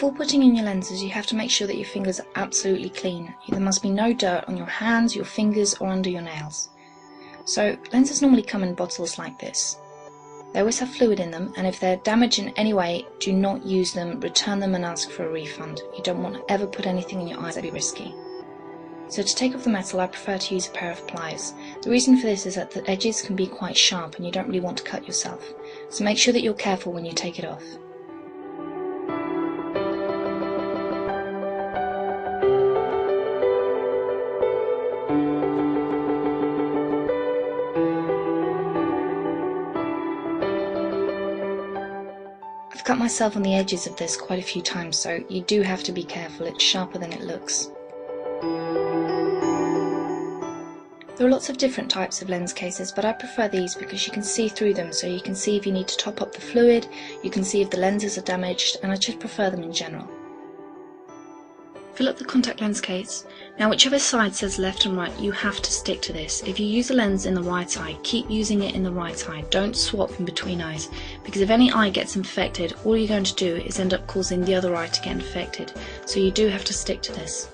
Before putting in your lenses, you have to make sure that your fingers are absolutely clean. There must be no dirt on your hands, your fingers, or under your nails. So lenses normally come in bottles like this. They always have fluid in them, and if they're damaged in any way, do not use them, return them and ask for a refund. You don't want to ever put anything in your eyes that would be risky. So to take off the metal, I prefer to use a pair of pliers. The reason for this is that the edges can be quite sharp and you don't really want to cut yourself. So make sure that you're careful when you take it off. I've cut myself on the edges of this quite a few times, so you do have to be careful. It's sharper than it looks. There are lots of different types of lens cases, but I prefer these because you can see through them, so you can see if you need to top up the fluid, you can see if the lenses are damaged, and I just prefer them in general. Fill up the contact lens case. Now whichever side says left and right, you have to stick to this. If you use a lens in the right eye, keep using it in the right eye. Don't swap in between eyes, because if any eye gets infected, all you're going to do is end up causing the other eye to get infected. So you do have to stick to this.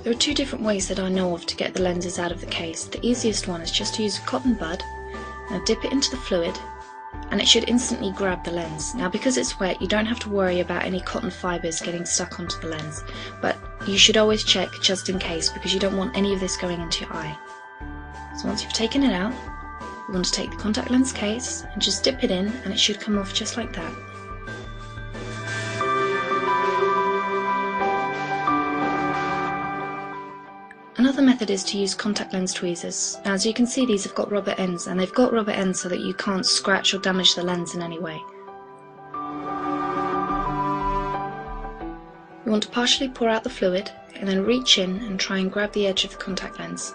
There are two different ways that I know of to get the lenses out of the case. The easiest one is just to use a cotton bud. Now dip it into the fluid, and it should instantly grab the lens. Now because it's wet, you don't have to worry about any cotton fibres getting stuck onto the lens, but you should always check just in case, because you don't want any of this going into your eye. So once you've taken it out, you want to take the contact lens case and just dip it in, and it should come off just like that. Another method is to use contact lens tweezers. Now as you can see, these have got rubber ends, and they've got rubber ends so that you can't scratch or damage the lens in any way. You want to partially pour out the fluid and then reach in and try and grab the edge of the contact lens.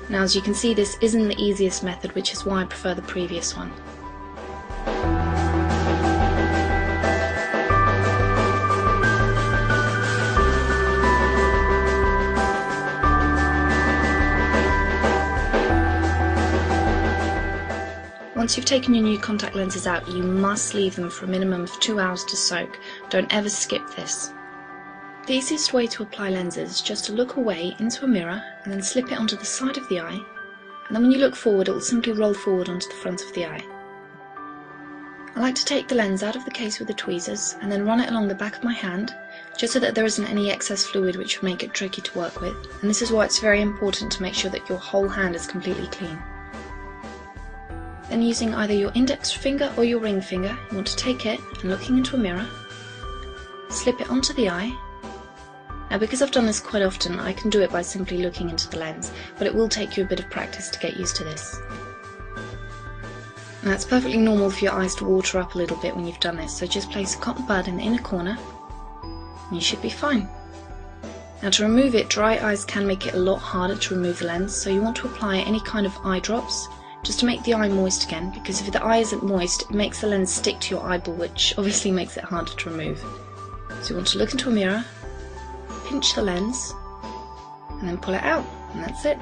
Now as you can see, this isn't the easiest method, which is why I prefer the previous one. Once you've taken your new contact lenses out, you must leave them for a minimum of 2 hours to soak. Don't ever skip this. The easiest way to apply lenses is just to look away into a mirror and then slip it onto the side of the eye, and then when you look forward, it will simply roll forward onto the front of the eye. I like to take the lens out of the case with the tweezers and then run it along the back of my hand, just so that there isn't any excess fluid which would make it tricky to work with, and this is why it's very important to make sure that your whole hand is completely clean. Then using either your index finger or your ring finger, you want to take it and, looking into a mirror, slip it onto the eye. Now because I've done this quite often, I can do it by simply looking into the lens, but it will take you a bit of practice to get used to this. Now it's perfectly normal for your eyes to water up a little bit when you've done this, so just place a cotton bud in the inner corner and you should be fine. Now to remove it, dry eyes can make it a lot harder to remove the lens, so you want to apply any kind of eye drops just to make the eye moist again, because if the eye isn't moist, it makes the lens stick to your eyeball, which obviously makes it harder to remove. So you want to look into a mirror, pinch the lens, and then pull it out, and that's it.